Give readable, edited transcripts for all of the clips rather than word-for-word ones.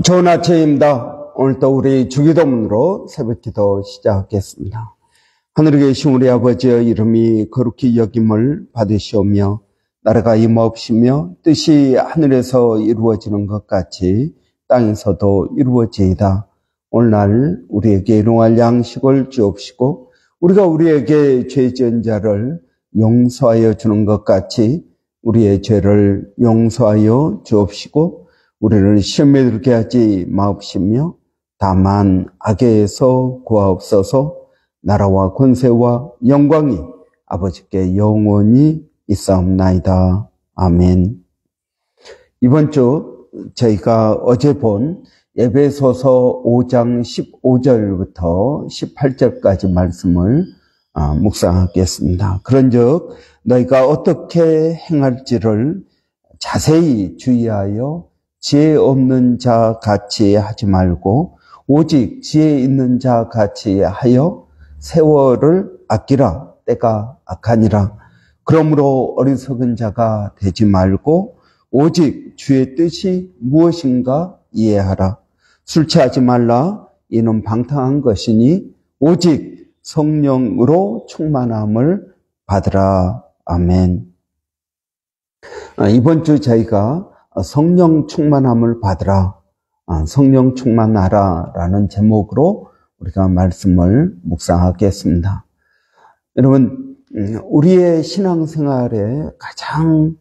좋은 아침입니다. 오늘도 우리 주기도문으로 새벽기도 시작하겠습니다. 하늘에 계신 우리 아버지의 이름이 거룩히 여김을 받으시오며 나라가 임하옵시며 뜻이 하늘에서 이루어지는 것 같이 땅에서도 이루어지이다. 오늘날 우리에게 일용할 양식을 주옵시고 우리가 우리에게 죄 지은 자를 용서하여 주는 것 같이 우리의 죄를 용서하여 주옵시고 우리를 시험에 들게 하지 마옵시며 다만 악에서 구하옵소서. 나라와 권세와 영광이 아버지께 영원히 있사옵나이다. 아멘. 이번 주 저희가 어제 본 에베소서 5장 15절부터 18절까지 말씀을 묵상하겠습니다. 그런즉 너희가 어떻게 행할지를 자세히 주의하여 지혜 없는 자 같이 하지 말고 오직 지혜 있는 자 같이 하여 세월을 아끼라. 때가 악하니라. 그러므로 어리석은 자가 되지 말고 오직 주의 뜻이 무엇인가 이해하라. 술 취하지 말라. 이는 방탕한 것이니 오직 성령으로 충만함을 받으라. 아멘. 이번 주 저희가 성령 충만함을 받으라, 성령 충만하라 라는 제목으로 우리가 말씀을 묵상하겠습니다. 여러분, 우리의 신앙생활에 가장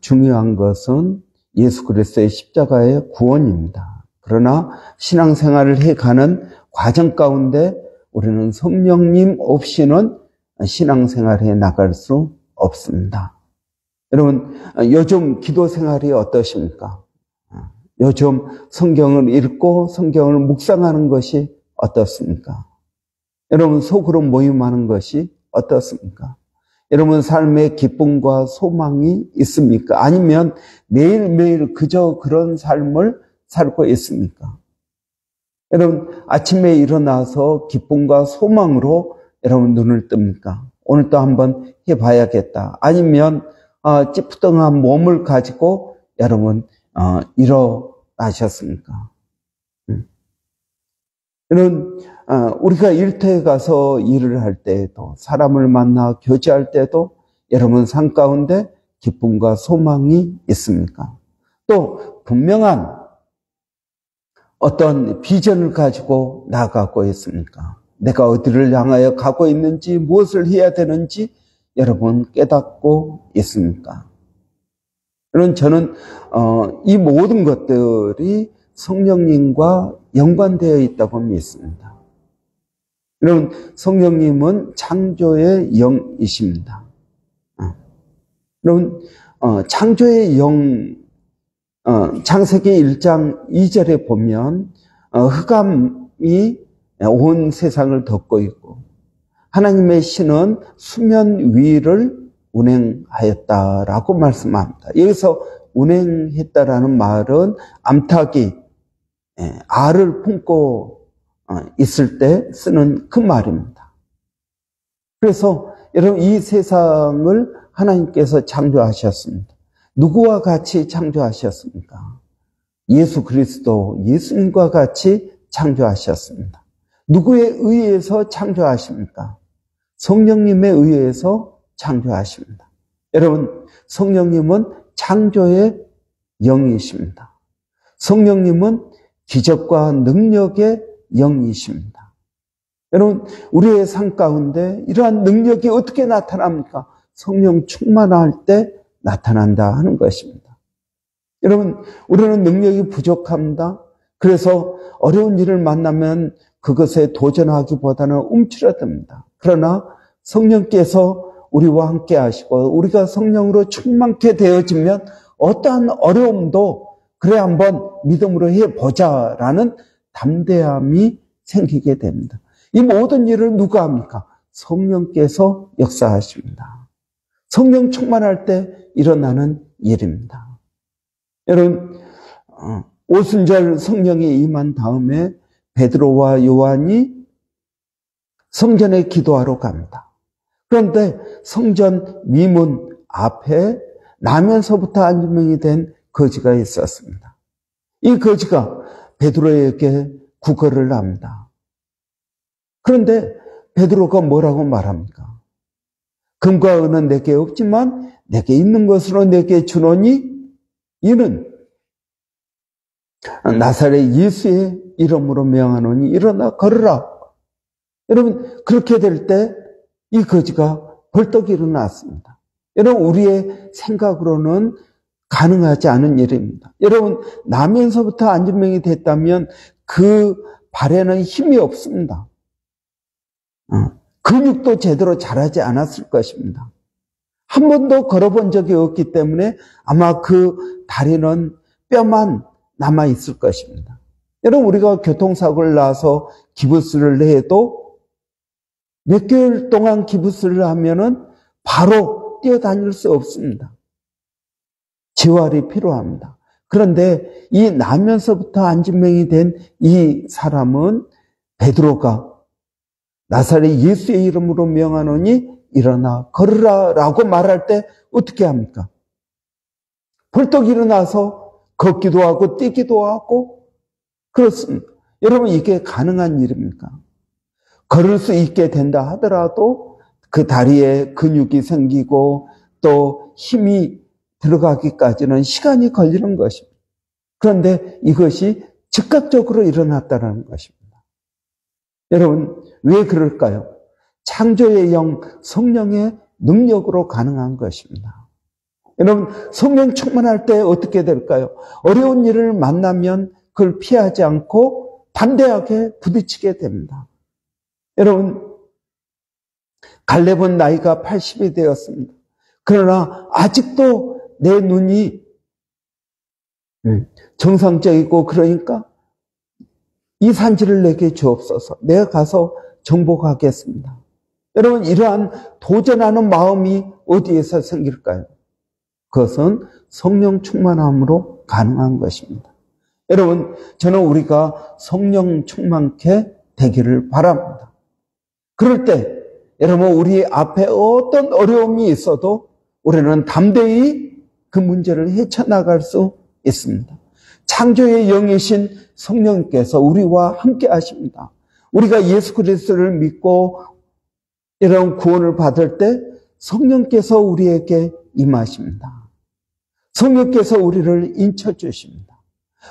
중요한 것은 예수 그리스도의 십자가의 구원입니다. 그러나 신앙생활을 해가는 과정 가운데 우리는 성령님 없이는 신앙생활에 나갈 수 없습니다. 여러분, 요즘 기도 생활이 어떠십니까? 요즘 성경을 읽고 성경을 묵상하는 것이 어떻습니까? 여러분, 속으로 모임하는 것이 어떻습니까? 여러분, 삶에 기쁨과 소망이 있습니까? 아니면 매일매일 그저 그런 삶을 살고 있습니까? 여러분, 아침에 일어나서 기쁨과 소망으로 여러분 눈을 뜹니까? 오늘 또 한번 해봐야겠다. 아니면 찌뿌둥한 몸을 가지고 여러분 일어나셨습니까? 여러분, 우리가 일터에 가서 일을 할 때에도 사람을 만나 교제할 때도 여러분 삶 가운데 기쁨과 소망이 있습니까? 또 분명한 어떤 비전을 가지고 나아가고 있습니까? 내가 어디를 향하여 가고 있는지 무엇을 해야 되는지 여러분 깨닫고 있습니까? 여러분, 저는 이 모든 것들이 성령님과 연관되어 있다고 믿습니다. 여러분, 성령님은 창조의 영이십니다. 여러분, 창조의 영, 창세기 1장 2절에 보면 흑암이 온 세상을 덮고 있고 하나님의 신은 수면 위를 운행하였다라고 말씀합니다. 여기서 운행했다라는 말은 암탉이 알을 품고 있을 때 쓰는 그 말입니다. 그래서 여러분, 이 세상을 하나님께서 창조하셨습니다. 누구와 같이 창조하셨습니까? 예수 그리스도, 예수님과 같이 창조하셨습니다. 누구에 의해서 창조하십니까? 성령님에 의해서 창조하십니다. 여러분, 성령님은 창조의 영이십니다. 성령님은 기적과 능력의 영이십니다. 여러분, 우리의 삶 가운데 이러한 능력이 어떻게 나타납니까? 성령 충만할 때 나타난다 하는 것입니다. 여러분, 우리는 능력이 부족합니다. 그래서 어려운 일을 만나면 그것에 도전하기보다는 움츠러듭니다. 그러나 성령께서 우리와 함께 하시고 우리가 성령으로 충만케 되어지면 어떠한 어려움도 그래 한번 믿음으로 해보자라는 담대함이 생기게 됩니다. 이 모든 일을 누가 합니까? 성령께서 역사하십니다. 성령 충만할 때 일어나는 일입니다. 여러분, 오순절 성령이 임한 다음에 베드로와 요한이 성전에 기도하러 갑니다. 그런데 성전 미문 앞에 나면서부터 안주명이 된 거지가 있었습니다. 이 거지가 베드로에게 구걸을 합니다. 그런데 베드로가 뭐라고 말합니까? 금과 은은 내게 없지만 내게 있는 것으로 내게 주노니 이는 나사렛 예수의 이름으로 명하노니 일어나 걸으라. 여러분, 그렇게 될 때 이 거지가 벌떡 일어났습니다. 여러분, 우리의 생각으로는 가능하지 않은 일입니다. 여러분, 나면서부터 안진병이 됐다면 그 발에는 힘이 없습니다. 근육도 제대로 자라지 않았을 것입니다. 한 번도 걸어본 적이 없기 때문에 아마 그 다리는 뼈만 남아있을 것입니다. 여러분, 우리가 교통사고를 나서 기부스를 해도 몇 개월 동안 기부스를 하면은 바로 뛰어다닐 수 없습니다. 재활이 필요합니다. 그런데 이 나면서부터 안진병이 된 이 사람은 베드로가 나사렛 예수의 이름으로 명하노니 일어나 걸으라 라고 말할 때 어떻게 합니까? 벌떡 일어나서 걷기도 하고 뛰기도 하고 그렇습니다. 여러분, 이게 가능한 일입니까? 걸을 수 있게 된다 하더라도 그 다리에 근육이 생기고 또 힘이 들어가기까지는 시간이 걸리는 것입니다. 그런데 이것이 즉각적으로 일어났다는 것입니다. 여러분, 왜 그럴까요? 창조의 영, 성령의 능력으로 가능한 것입니다. 여러분, 성령 충만할 때 어떻게 될까요? 어려운 일을 만나면 그걸 피하지 않고 담대하게 부딪히게 됩니다. 여러분, 갈렙은 나이가 80이 되었습니다. 그러나 아직도 내 눈이 정상적이고 그러니까 이 산지를 내게 주옵소서. 내가 가서 정복하겠습니다. 여러분, 이러한 도전하는 마음이 어디에서 생길까요? 그것은 성령 충만함으로 가능한 것입니다. 여러분, 저는 우리가 성령 충만케 되기를 바랍니다. 그럴 때 여러분, 우리 앞에 어떤 어려움이 있어도 우리는 담대히 그 문제를 헤쳐나갈 수 있습니다. 창조의 영이신 성령께서 우리와 함께 하십니다. 우리가 예수 그리스도를 믿고 이런 구원을 받을 때 성령께서 우리에게 임하십니다. 성령께서 우리를 인쳐주십니다.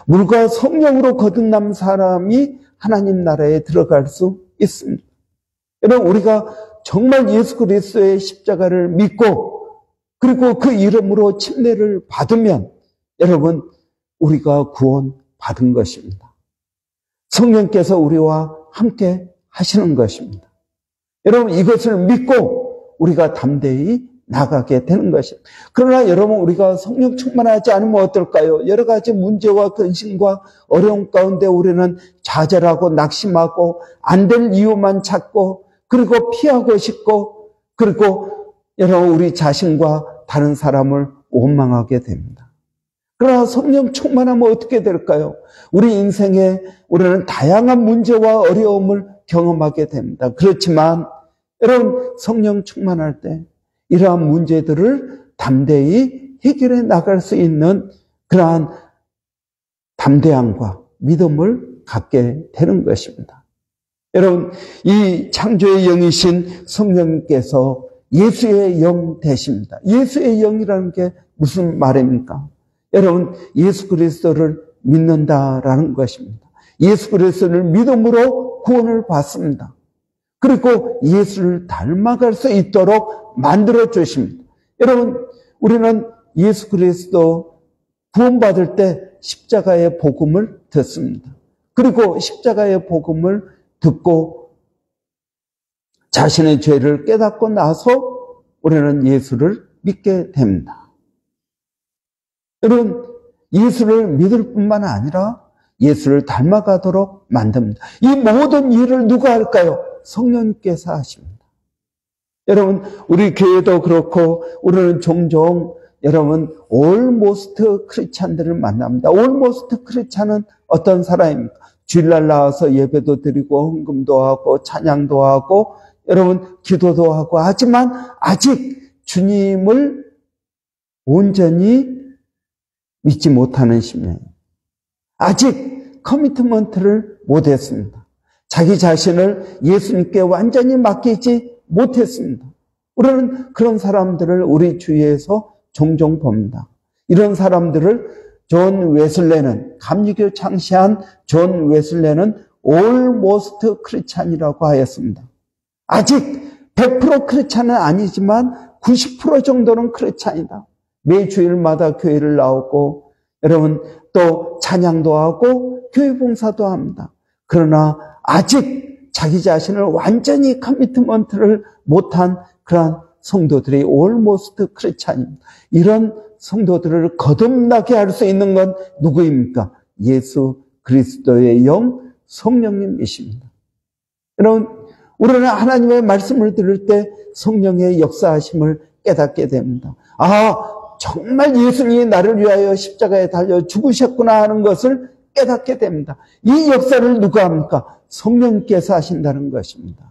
물과 성령으로 거듭난 사람이 하나님 나라에 들어갈 수 있습니다. 여러분, 우리가 정말 예수 그리스도의 십자가를 믿고 그리고 그 이름으로 침례를 받으면 여러분, 우리가 구원받은 것입니다. 성령께서 우리와 함께 하시는 것입니다. 여러분, 이것을 믿고 우리가 담대히 나가게 되는 것입니다. 그러나 여러분, 우리가 성령 충만하지 않으면 어떨까요? 여러 가지 문제와 근심과 어려움 가운데 우리는 좌절하고 낙심하고 안 될 이유만 찾고 그리고 피하고 싶고 그리고 여러분, 우리 자신과 다른 사람을 원망하게 됩니다. 그러나 성령 충만하면 어떻게 될까요? 우리 인생에 우리는 다양한 문제와 어려움을 경험하게 됩니다. 그렇지만 여러분, 성령 충만할 때 이러한 문제들을 담대히 해결해 나갈 수 있는 그러한 담대함과 믿음을 갖게 되는 것입니다. 여러분, 이 창조의 영이신 성령께서 예수의 영 되십니다. 예수의 영이라는 게 무슨 말입니까? 여러분, 예수 그리스도를 믿는다라는 것입니다. 예수 그리스도를 믿음으로 구원을 받습니다. 그리고 예수를 닮아갈 수 있도록 만들어 주십니다. 여러분, 우리는 예수 그리스도 구원받을 때 십자가의 복음을 듣습니다. 그리고 십자가의 복음을 듣고 자신의 죄를 깨닫고 나서 우리는 예수를 믿게 됩니다. 여러분, 예수를 믿을 뿐만 아니라 예수를 닮아가도록 만듭니다. 이 모든 일을 누가 할까요? 성령님께서 하십니다. 여러분, 우리 교회도 그렇고 우리는 종종 여러분 올모스트 크리스찬들을 만납니다. 올모스트 크리스찬은 어떤 사람입니까? 주일날 나와서 예배도 드리고 헌금도 하고 찬양도 하고 여러분 기도도 하고 하지만 아직 주님을 온전히 믿지 못하는 심령입니다. 아직 커미트먼트를 못했습니다. 자기 자신을 예수님께 완전히 맡기지 못했습니다. 우리는 그런 사람들을 우리 주위에서 종종 봅니다. 이런 사람들을 존 웨슬레는, 감리교 창시한 존 웨슬레는 almost 크리스찬이라고 하였습니다. 아직 100% 크리스찬은 아니지만 90% 정도는 크리스찬이다. 매 주일마다 교회를 나오고 여러분 또 찬양도 하고 교회 봉사도 합니다. 그러나 아직 자기 자신을 완전히 커미트먼트를 못한 그러한 성도들이 almost 크리스찬입니다. 이런 성도들을 거듭나게 할 수 있는 건 누구입니까? 예수 그리스도의 영 성령님이십니다. 여러분, 우리는 하나님의 말씀을 들을 때 성령의 역사하심을 깨닫게 됩니다. 아, 정말 예수님이 나를 위하여 십자가에 달려 죽으셨구나 하는 것을 깨닫게 됩니다. 이 역사를 누가 합니까? 성령께서 하신다는 것입니다.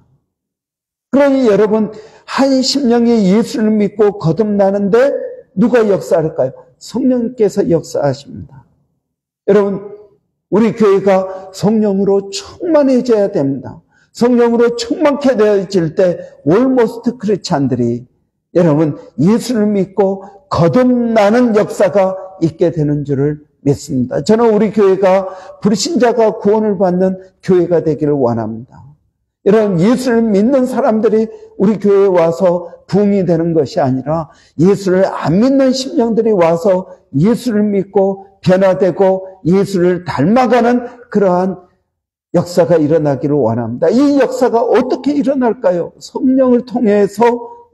그러니 여러분, 한 심령이 예수를 믿고 거듭나는데 누가 역사할까요? 성령께서 역사하십니다. 여러분, 우리 교회가 성령으로 충만해져야 됩니다. 성령으로 충만케 되어질 때 almost 크리스찬들이 여러분 예수를 믿고 거듭나는 역사가 있게 되는 줄을 믿습니다. 저는 우리 교회가 불신자가 구원을 받는 교회가 되기를 원합니다. 여러분, 예수를 믿는 사람들이 우리 교회에 와서 부흥이 되는 것이 아니라 예수를 안 믿는 심령들이 와서 예수를 믿고 변화되고 예수를 닮아가는 그러한 역사가 일어나기를 원합니다. 이 역사가 어떻게 일어날까요? 성령을 통해서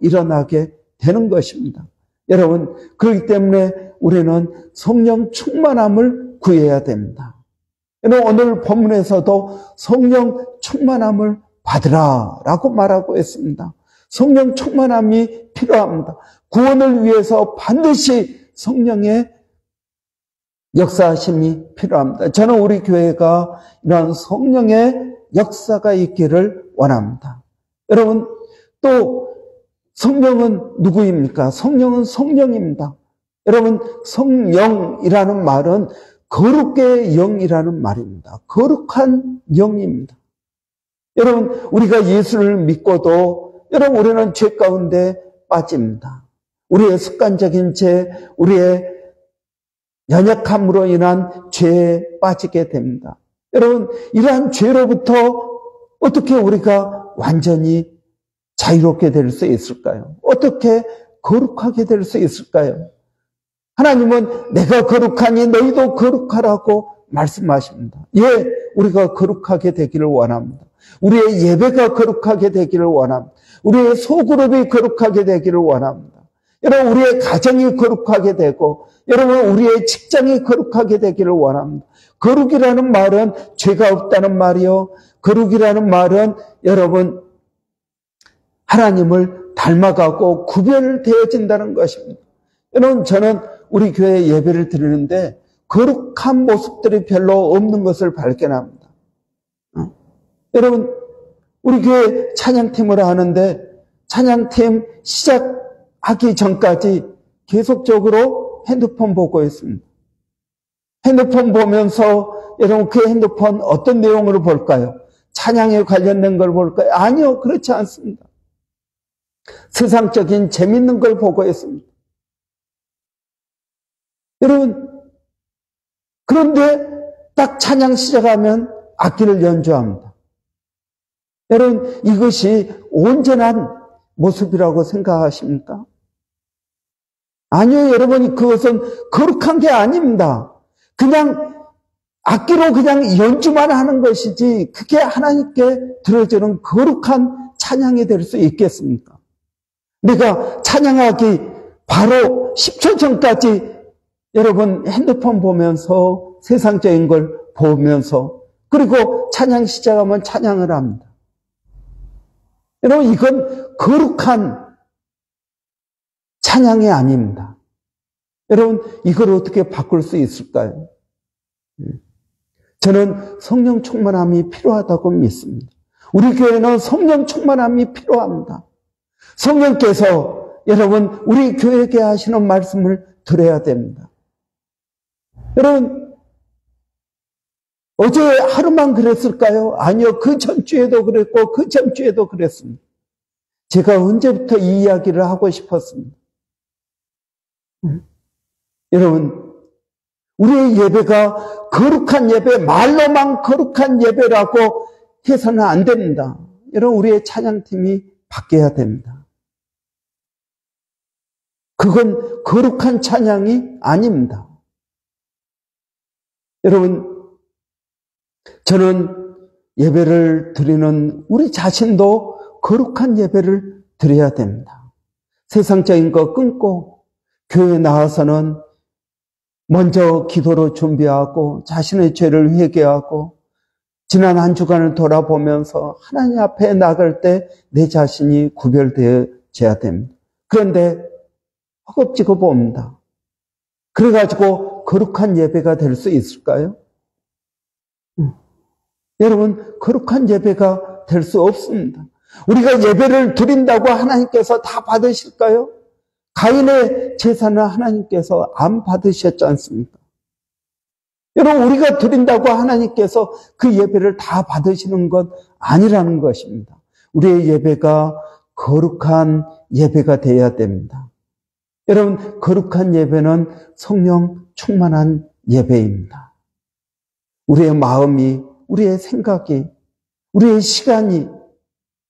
일어나게 되는 것입니다. 여러분, 그렇기 때문에 우리는 성령 충만함을 구해야 됩니다. 여러분, 오늘 본문에서도 성령 충만함을 받으라 라고 말하고 있습니다. 성령 충만함이 필요합니다. 구원을 위해서 반드시 성령의 역사하심이 필요합니다. 저는 우리 교회가 이러한 성령의 역사가 있기를 원합니다. 여러분, 또 성령은 누구입니까? 성령은 성령입니다. 여러분, 성령이라는 말은 거룩의 영이라는 말입니다. 거룩한 영입니다. 여러분, 우리가 예수를 믿고도 여러분 우리는 죄 가운데 빠집니다. 우리의 습관적인 죄, 우리의 연약함으로 인한 죄에 빠지게 됩니다. 여러분, 이러한 죄로부터 어떻게 우리가 완전히 자유롭게 될 수 있을까요? 어떻게 거룩하게 될 수 있을까요? 하나님은 내가 거룩하니 너희도 거룩하라고 말씀하십니다. 예, 우리가 거룩하게 되기를 원합니다. 우리의 예배가 거룩하게 되기를 원합니다. 우리의 소그룹이 거룩하게 되기를 원합니다. 여러분, 우리의 가정이 거룩하게 되고 여러분, 우리의 직장이 거룩하게 되기를 원합니다. 거룩이라는 말은 죄가 없다는 말이요. 거룩이라는 말은 여러분, 하나님을 닮아가고 구별되어진다는 것입니다. 여러분, 저는 우리 교회 예배를 드리는데 거룩한 모습들이 별로 없는 것을 발견합니다. 여러분, 우리 교회 찬양팀을 하는데 찬양팀 시작하기 전까지 계속적으로 핸드폰 보고 있습니다. 핸드폰 보면서 여러분 그 핸드폰 어떤 내용으로 볼까요? 찬양에 관련된 걸 볼까요? 아니요, 그렇지 않습니다. 세상적인 재밌는 걸 보고 있습니다. 여러분, 그런데 딱 찬양 시작하면 악기를 연주합니다. 여러분, 이것이 온전한 모습이라고 생각하십니까? 아니요, 여러분, 그것은 거룩한 게 아닙니다. 그냥 악기로 그냥 연주만 하는 것이지 그게 하나님께 들어주는 거룩한 찬양이 될 수 있겠습니까? 내가 찬양하기 바로 10초 전까지 여러분 핸드폰 보면서 세상적인 걸 보면서 그리고 찬양 시작하면 찬양을 합니다. 여러분, 이건 거룩한 찬양이 아닙니다. 여러분, 이걸 어떻게 바꿀 수 있을까요? 저는 성령 충만함이 필요하다고 믿습니다. 우리 교회는 성령 충만함이 필요합니다. 성령께서 여러분 우리 교회에게 하시는 말씀을 들어야 됩니다. 여러분, 어제 하루만 그랬을까요? 아니요. 그 전주에도 그랬고 그 전주에도 그랬습니다. 제가 언제부터 이 이야기를 하고 싶었습니다. 여러분, 우리의 예배가 거룩한 예배, 말로만 거룩한 예배라고 해서는 안 됩니다. 여러분, 우리의 찬양팀이 바뀌어야 됩니다. 그건 거룩한 찬양이 아닙니다. 여러분, 저는 예배를 드리는 우리 자신도 거룩한 예배를 드려야 됩니다. 세상적인 거 끊고 교회에 나와서는 먼저 기도로 준비하고 자신의 죄를 회개하고 지난 한 주간을 돌아보면서 하나님 앞에 나갈 때 내 자신이 구별되어져야 됩니다. 그런데 허겁지겁 봅니다. 그래가지고 거룩한 예배가 될 수 있을까요? 여러분, 거룩한 예배가 될 수 없습니다. 우리가 예배를 드린다고 하나님께서 다 받으실까요? 가인의 제사는 하나님께서 안 받으셨지 않습니까? 여러분, 우리가 드린다고 하나님께서 그 예배를 다 받으시는 것 아니라는 것입니다. 우리의 예배가 거룩한 예배가 되어야 됩니다. 여러분, 거룩한 예배는 성령 충만한 예배입니다. 우리의 마음이, 우리의 생각이, 우리의 시간이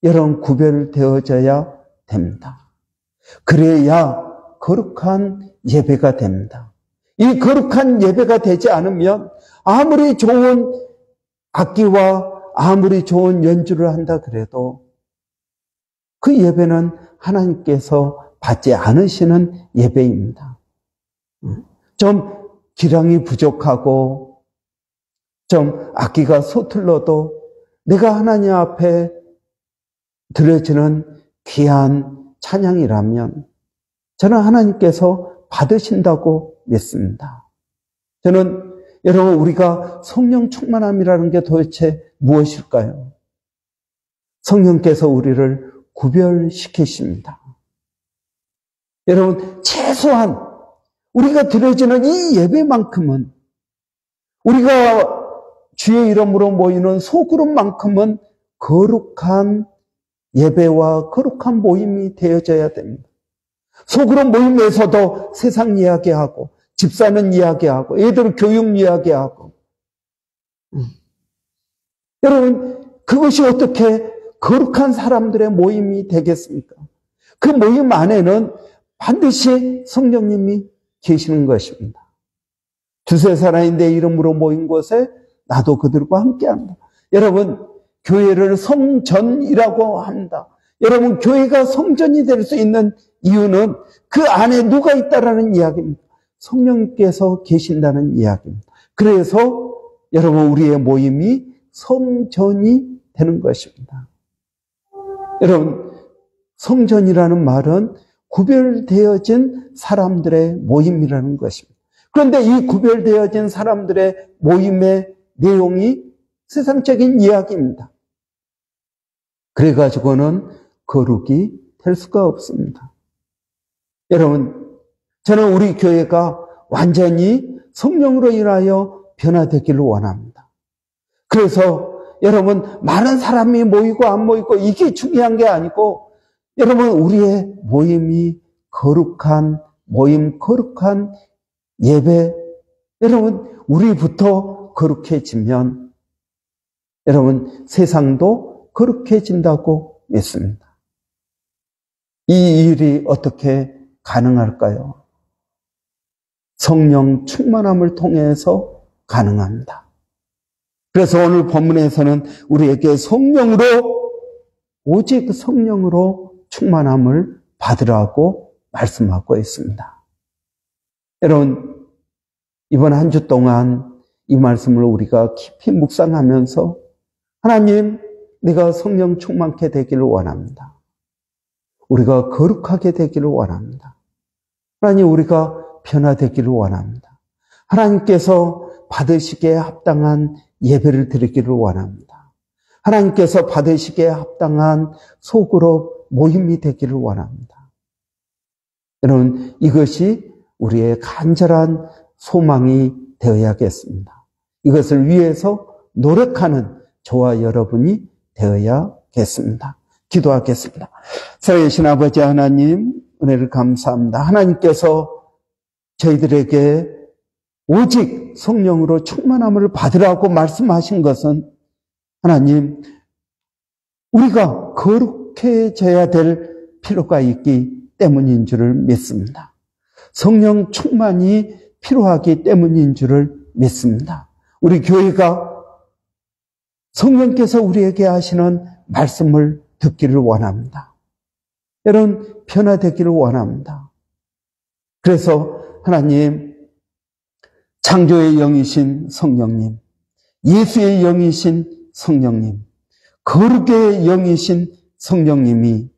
여러분 구별되어져야 됩니다. 그래야 거룩한 예배가 됩니다. 이 거룩한 예배가 되지 않으면 아무리 좋은 악기와 아무리 좋은 연주를 한다 그래도 그 예배는 하나님께서 받지 않으시는 예배입니다. 좀 기량이 부족하고 좀 악기가 서툴러도 내가 하나님 앞에 드려지는 귀한 찬양이라면 저는 하나님께서 받으신다고 믿습니다. 저는 여러분, 우리가 성령 충만함이라는 게 도대체 무엇일까요? 성령께서 우리를 구별시키십니다. 여러분, 최소한 우리가 드려지는 이 예배만큼은, 우리가 주의 이름으로 모이는 소그룹만큼은 거룩한 예배와 거룩한 모임이 되어져야 됩니다. 소그룹 모임에서도 세상 이야기하고 집사는 이야기하고 애들 교육 이야기하고 여러분, 그것이 어떻게 거룩한 사람들의 모임이 되겠습니까? 그 모임 안에는 반드시 성령님이 계시는 것입니다. 두세 사람이 내 이름으로 모인 곳에 나도 그들과 함께한다. 여러분, 교회를 성전이라고 합니다. 여러분, 교회가 성전이 될 수 있는 이유는 그 안에 누가 있다라는 이야기입니다. 성령님께서 계신다는 이야기입니다. 그래서 여러분, 우리의 모임이 성전이 되는 것입니다. 여러분, 성전이라는 말은 구별되어진 사람들의 모임이라는 것입니다. 그런데 이 구별되어진 사람들의 모임의 내용이 세상적인 이야기입니다. 그래가지고는 거룩이 될 수가 없습니다. 여러분, 저는 우리 교회가 완전히 성령으로 인하여 변화되기를 원합니다. 그래서 여러분, 많은 사람이 모이고 안 모이고 이게 중요한 게 아니고 여러분, 우리의 모임이 거룩한 모임, 거룩한 예배, 여러분, 우리부터 거룩해지면 여러분, 세상도 거룩해진다고 믿습니다. 이 일이 어떻게 가능할까요? 성령 충만함을 통해서 가능합니다. 그래서 오늘 본문에서는 우리에게 성령으로, 오직 성령으로 충만함을 받으라고 말씀하고 있습니다. 여러분, 이번 한 주 동안 이 말씀을 우리가 깊이 묵상하면서 하나님, 내가 성령 충만케 되기를 원합니다. 우리가 거룩하게 되기를 원합니다. 하나님, 우리가 변화되기를 원합니다. 하나님께서 받으시기에 합당한 예배를 드리기를 원합니다. 하나님께서 받으시기에 합당한 소그룹 모임이 되기를 원합니다. 여러분, 이것이 우리의 간절한 소망이 되어야겠습니다. 이것을 위해서 노력하는 저와 여러분이 되어야겠습니다. 기도하겠습니다. 살아계신 아버지 하나님, 은혜를 감사합니다. 하나님께서 저희들에게 오직 성령으로 충만함을 받으라고 말씀하신 것은 하나님, 우리가 거룩해져야 될 필요가 있기 때문인 줄을 믿습니다. 성령 충만이 필요하기 때문인 줄을 믿습니다. 우리 교회가 성령께서 우리에게 하시는 말씀을 듣기를 원합니다. 여러분, 변화되기를 원합니다. 그래서 하나님, 창조의 영이신 성령님, 예수의 영이신 성령님, 거룩의 영이신 성령님이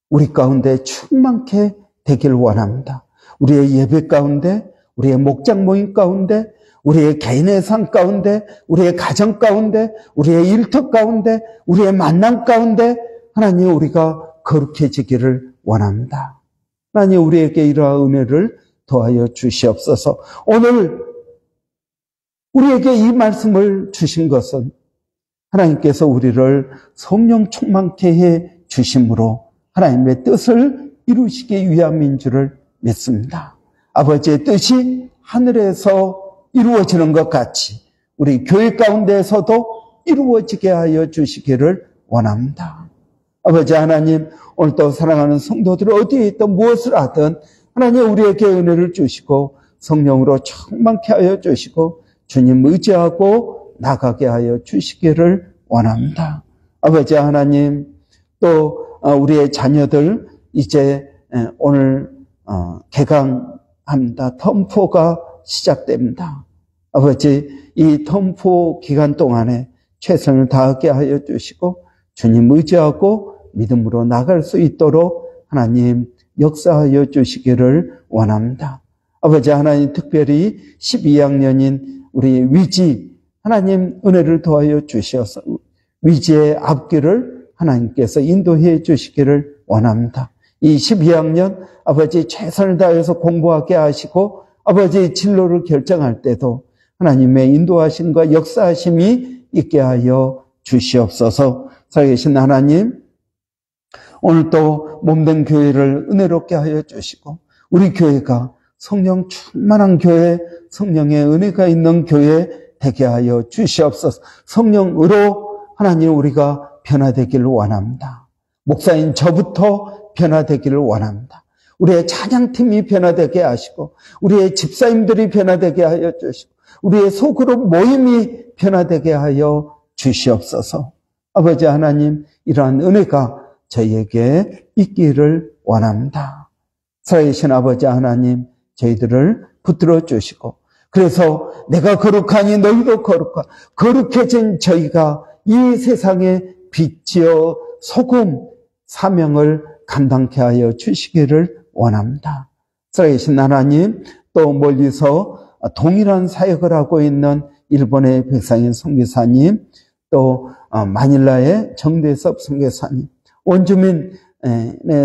우리 가운데 충만케 되기를 원합니다. 우리의 예배 가운데, 우리의 목장 모임 가운데, 우리의 개인의 삶 가운데, 우리의 가정 가운데, 우리의 일터 가운데, 우리의 만남 가운데 하나님, 우리가 거룩해지기를 원합니다. 하나님, 우리에게 이러한 은혜를 더하여 주시옵소서. 오늘 우리에게 이 말씀을 주신 것은 하나님께서 우리를 성령 충만케 해 주심으로 하나님의 뜻을 이루시기 위함인 줄을 믿습니다. 아버지의 뜻이 하늘에서 이루어지는 것 같이 우리 교회 가운데에서도 이루어지게 하여 주시기를 원합니다. 아버지 하나님, 오늘도 사랑하는 성도들 어디에 있든 무엇을 하든 하나님 우리에게 은혜를 주시고 성령으로 충만케 하여 주시고 주님 의지하고 나가게 하여 주시기를 원합니다. 아버지 하나님, 또 우리의 자녀들 이제 오늘 개강합니다. 텀4가 시작됩니다. 아버지, 이 텀4 기간 동안에 최선을 다하게 하여 주시고 주님 의지하고 믿음으로 나갈 수 있도록 하나님 역사하여 주시기를 원합니다. 아버지 하나님, 특별히 12학년인 우리 위지 하나님 은혜를 더하여 주셔서 위지의 앞길을 하나님께서 인도해 주시기를 원합니다. 이 12학년 아버지 최선을 다해서 공부하게 하시고 아버지 진로를 결정할 때도 하나님의 인도하심과 역사하심이 있게 하여 주시옵소서. 살아계신 하나님, 오늘 또 몸된 교회를 은혜롭게 하여 주시고 우리 교회가 성령 충만한 교회, 성령의 은혜가 있는 교회 되게 하여 주시옵소서. 성령으로 하나님 우리가 변화되기를 원합니다. 목사인 저부터 변화되기를 원합니다. 우리의 찬양팀이 변화되게 하시고 우리의 집사님들이 변화되게 하여 주시고 우리의 소그룹 모임이 변화되게 하여 주시옵소서. 아버지 하나님, 이러한 은혜가 저희에게 있기를 원합니다. 살아계신 아버지 하나님, 저희들을 붙들어 주시고 그래서 내가 거룩하니 너희도 거룩하, 거룩해진 저희가 이 세상에 빛이여 소금 사명을 감당케 하여 주시기를 원합니다. 살아계신 하나님, 또 멀리서 동일한 사역을 하고 있는 일본의 백상인 선교사님, 또 마닐라의 정대섭 선교사님, 원주민의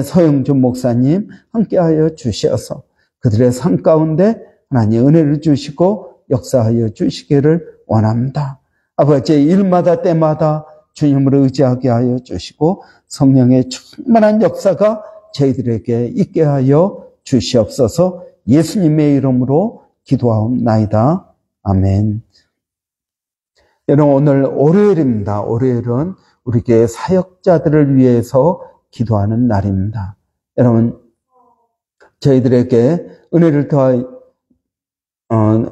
서영준 목사님 함께하여 주셔서 그들의 삶 가운데 하나님 은혜를 주시고 역사하여 주시기를 원합니다. 아버지의 일마다 때마다 주님을 의지하게 하여 주시고 성령의 충만한 역사가 저희들에게 있게 하여 주시옵소서. 예수님의 이름으로 기도하옵나이다. 아멘. 여러분, 오늘 월요일입니다. 월요일은 우리 교회 사역자들을 위해서 기도하는 날입니다. 여러분, 저희들에게 은혜를 더하여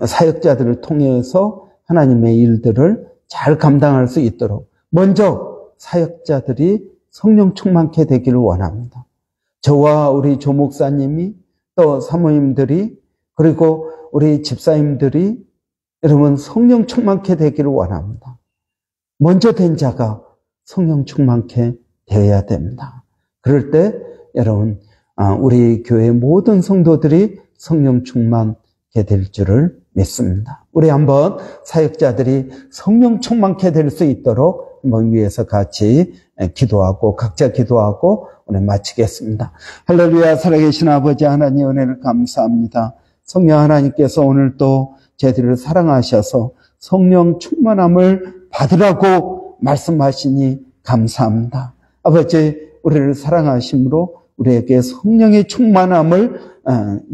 사역자들을 통해서 하나님의 일들을 잘 감당할 수 있도록 먼저 사역자들이 성령 충만케 되기를 원합니다. 저와 우리 조목사님이 또 사모님들이 그리고 우리 집사님들이 여러분 성령 충만케 되기를 원합니다. 먼저 된 자가 성령 충만케 되어야 됩니다. 그럴 때 여러분 우리 교회 모든 성도들이 성령 충만케 될 줄을 믿습니다. 우리 한번 사역자들이 성령 충만케 될 수 있도록 한번 위에서 같이 기도하고 각자 기도하고 오늘 마치겠습니다. 할렐루야. 살아계신 아버지 하나님 은혜를 감사합니다. 성령 하나님께서 오늘 또 저희들을 사랑하셔서 성령 충만함을 받으라고 말씀하시니 감사합니다. 아버지, 우리를 사랑하심으로 우리에게 성령의 충만함을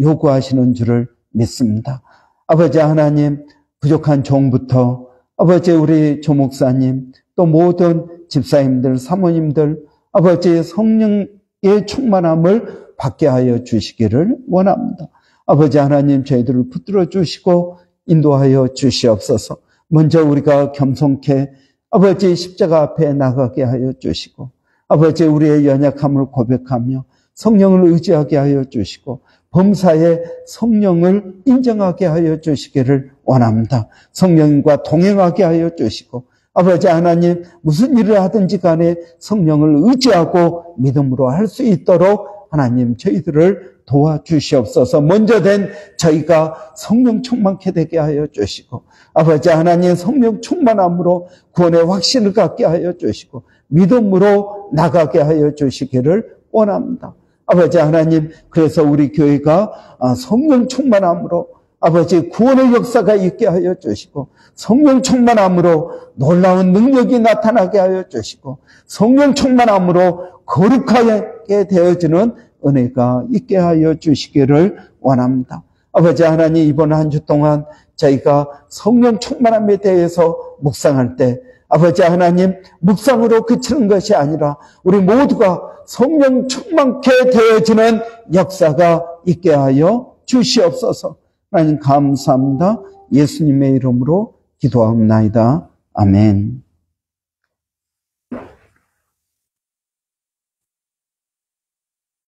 요구하시는 줄을 믿습니다. 아버지 하나님, 부족한 종부터 아버지 우리 조목사님 또 모든 집사님들, 사모님들 아버지 성령의 충만함을 받게 하여 주시기를 원합니다. 아버지 하나님, 저희들을 붙들어 주시고 인도하여 주시옵소서. 먼저 우리가 겸손케 아버지 십자가 앞에 나가게 하여 주시고 아버지 우리의 연약함을 고백하며 성령을 의지하게 하여 주시고 범사에 성령을 인정하게 하여 주시기를 원합니다. 성령과 동행하게 하여 주시고 아버지 하나님, 무슨 일을 하든지 간에 성령을 의지하고 믿음으로 할 수 있도록 하나님 저희들을 도와주시옵소서. 먼저 된 저희가 성령 충만케 되게 하여 주시고 아버지 하나님, 성령 충만함으로 구원의 확신을 갖게 하여 주시고 믿음으로 나가게 하여 주시기를 원합니다. 아버지 하나님, 그래서 우리 교회가 성령 충만함으로 아버지 구원의 역사가 있게 하여 주시고 성령 충만함으로 놀라운 능력이 나타나게 하여 주시고 성령 충만함으로 거룩하게 되어지는 은혜가 있게 하여 주시기를 원합니다. 아버지 하나님, 이번 한 주 동안 저희가 성령 충만함에 대해서 묵상할 때 아버지 하나님, 묵상으로 그치는 것이 아니라 우리 모두가 성령 충만케 되어지는 역사가 있게 하여 주시옵소서. 하나님 감사합니다. 예수님의 이름으로 기도하옵나이다. 아멘.